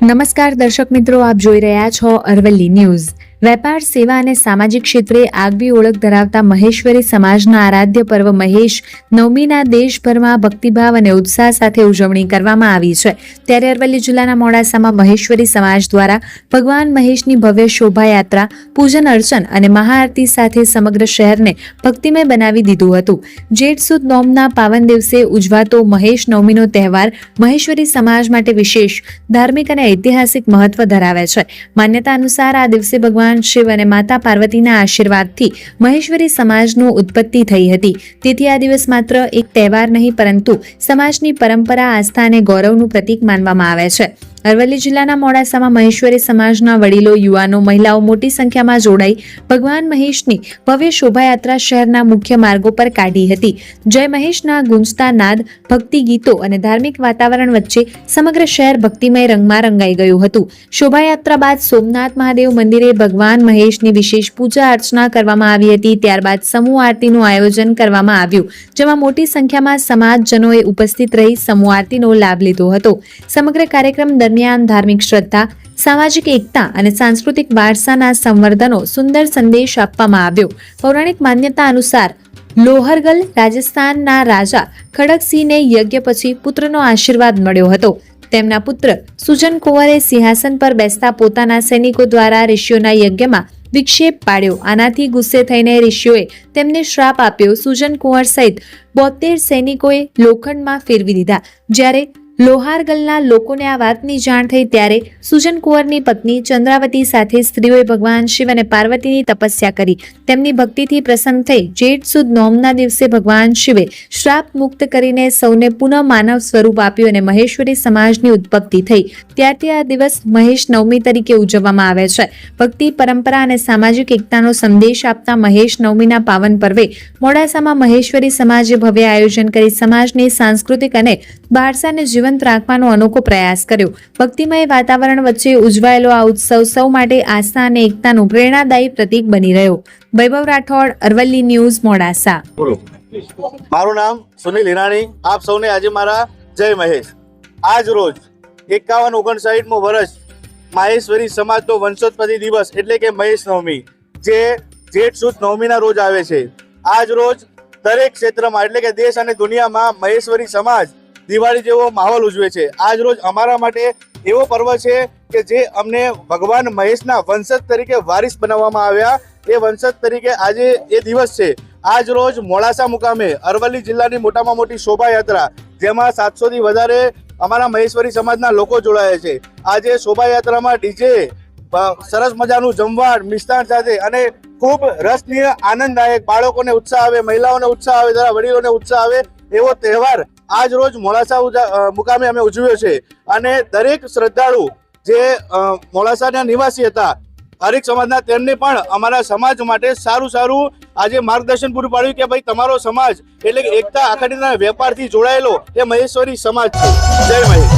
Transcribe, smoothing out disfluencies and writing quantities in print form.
નમસ્કાર દર્શક મિત્રો, આપ જોઈ રહ્યા છો અરવલ્લી ન્યૂઝ। વેપાર, સેવા અને સામાજિક ક્ષેત્રે આગવી ઓળખ ધરાવતા મહેશ્વરી સમાજના આરાધ્ય પર્વ મહેશ નવમીના દેશભરમાં ભક્તિભાવ અને ઉત્સાહ સાથે ઉજવણી કરવામાં આવી છે। ત્યારે અરવલ્લી જિલ્લાના મોડાસામાં મહેશ્વરી સમાજ દ્વારા ભગવાન મહેશની ભવ્ય શોભાયાત્રા, પૂજન અર્ચન અને મહાઆરતી સાથે સમગ્ર શહેરને ભક્તિમય બનાવી દીધું હતું। જેઠ સુદ નોમના પાવન દિવસે ઉજવાતો મહેશ નવમીનો તહેવાર મહેશ્વરી સમાજ માટે વિશેષ ધાર્મિક અને ઐતિહાસિક મહત્વ ધરાવે છે। માન્યતા અનુસાર આ દિવસે ભગવાન શિવ અને માતા પાર્વતીના આશીર્વાદથી મહેશ્વરી સમાજનું ઉત્પત્તિ થઈ હતી। તેથી આ દિવસ માત્ર એક તહેવાર નહીં, પરંતુ સમાજની પરંપરા, આસ્થા અને ગૌરવનું પ્રતીક માનવામાં આવે છે। અરવલ્લી જિલ્લાના મોડાસામાં મહેશ્વરી સમાજના વડીલો, યુવાનો, મહિલાઓ મોટી સંખ્યામાં જોડાઈ ભગવાન મહેશની ભવ્ય શોભાયાત્રા શહેરના મુખ્ય માર્ગો પર કાઢી હતી। જય મહેશના ગુંજતા નાદ, ભક્તિ ગીતો અને ધાર્મિક વાતાવરણ વચ્ચે સમગ્ર શહેર ભક્તિમય રંગમાં રંગાઈ ગયું હતું। શોભાયાત્રા બાદ સોમનાથ મહાદેવ મંદિરે ભગવાન મહેશની વિશેષ પૂજા અર્ચના કરવામાં આવી હતી। ત્યારબાદ સમૂહ આરતીનું આયોજન કરવામાં આવ્યું, જેમાં મોટી સંખ્યામાં સમાજજનોએ ઉપસ્થિત રહી સમૂહ આરતીનો લાભ લીધો હતો। સમગ્ર કાર્યક્રમ દરમિયાન ધાર્મિક શ્રદ્ધા, સામાજિક એકતા અને સાંસ્કૃતિક વારસાના સંવર્ધનનો સુંદર સંદેશ આપવામાં આવ્યો। પૌરાણિક માન્યતા અનુસાર લોહરગલ રાજસ્થાનના રાજા ખડકસિંહને યજ્ઞ પછી પુત્રનો આશીર્વાદ મળ્યો હતો। તેમના પુત્ર સુજન કુંવરે સિંહાસન પર બેસતા પોતાના સૈનિકો દ્વારા ઋષિઓના યજ્ઞમાં વિક્ષેપ પાડ્યો। આનાથી ગુસ્સે થઈને ઋષિઓએ તેમને શ્રાપ આપ્યો। સુજન કુંવર સહિત 72 સૈનિકોએ લોખંડમાં ફેરવી દીધા। જ્યારે લોહારગલના લોકોને આ વાતની જાણ થઈ ત્યારે સુજન કુંવરની પત્ની ચંદ્રાવતી સાથે સ્ત્રીઓએ ભગવાન શિવ અને પાર્વતીની તપસ્યા કરી। તેમની ભક્તિથી પ્રસન્ન થઈ જેઠ સુદ નોમના દિવસે ભગવાન શિવે શ્રાપ મુક્ત કરીને સૌને પુનઃ માનવ સ્વરૂપ આપ્યું અને મહેશ્વરી સમાજની ઉત્પત્તિ થઈ। ત્યારથી આ દિવસ મહેશ નવમી તરીકે ઉજવવામાં આવે છે। ભક્તિ, પરંપરા અને સામાજિક એકતાનો સંદેશ આપતા મહેશ નવમીના પાવન પર્વે મોડાસામાં મહેશ્વરી સમાજે ભવ્ય આયોજન કરી સમાજની સાંસ્કૃતિક અને વારસાને જીવંત રાખવાનો અનોખો પ્રયાસ કર્યો। ભક્તિમય વાતાવરણ વચ્ચે ઉજવાયેલો આ ઉત્સવ સૌ માટે આસ્થા અને એકતાનું પ્રેરણાદાયી પ્રતીક બની રહ્યો। વૈભવ રાઠોડ, અરવલ્લી ન્યૂઝ, મોડાસા। મારું નામ સુનિલ હિરાણી। આપ સૌને આજે મારા જય મહેશ। આજ રોજ 51-59મું વર્ષ માહેશ્વરી સમાજનો વંશોત્પત્તિ દિવસ એટલે કે મહેશ નવમી, જે જેઠ સુદ નવમીના રોજ આવે છે। આજ રોજ દરેક ક્ષેત્રમાં એટલે કે દેશ અને દુનિયામાં મહેશ્વરી સમાજ દિવાળી જેવો માહોલ ઉજવે છે। આજ રોજ અમારા માટે એવો પર્વ છે કે જે અમને ભગવાન મહેશના વંશજ તરીકે વારિસ બનાવવામાં આવ્યા। એ વંશજ તરીકે આજે એ દિવસ છે। આજ રોજ મોડાસા મુકામે અરવલ્લી જિલ્લાની મોટામાં મોટી શોભાયાત્રા, જેમાં 700 થી વધારે અમારા મહેશ્વરી સમાજના લોકો જોડાયા છે। આજે શોભાયાત્રામાં ડીજે, સરસ મજાનું જમવાડ, મિષ્ટાન સાથે અને ખૂબ રસનીય, આનંદદાયક, બાળકોને ઉત્સાહ આવે, મહિલાઓને ઉત્સાહ આવે, તથા વડીલોને ઉત્સાહ આવે એવો તહેવાર આજ રોજ મોડાસા મુકામે અમે ઉજવ્યો છે। અને દરેક શ્રદ્ધાળુ જે મોડાસાના નિવાસી હતા, હરેક સમાજના, તેમને પણ અમારા સમાજ માટે સારું આજે માર્ગદર્શન પૂરું પાડ્યું કે ભાઈ તમારો સમાજ એટલે કે એકતા, અખંડતા, વેપારથી જોડાયેલો એ મહેશ્વરી સમાજ છે। જય મહેશ।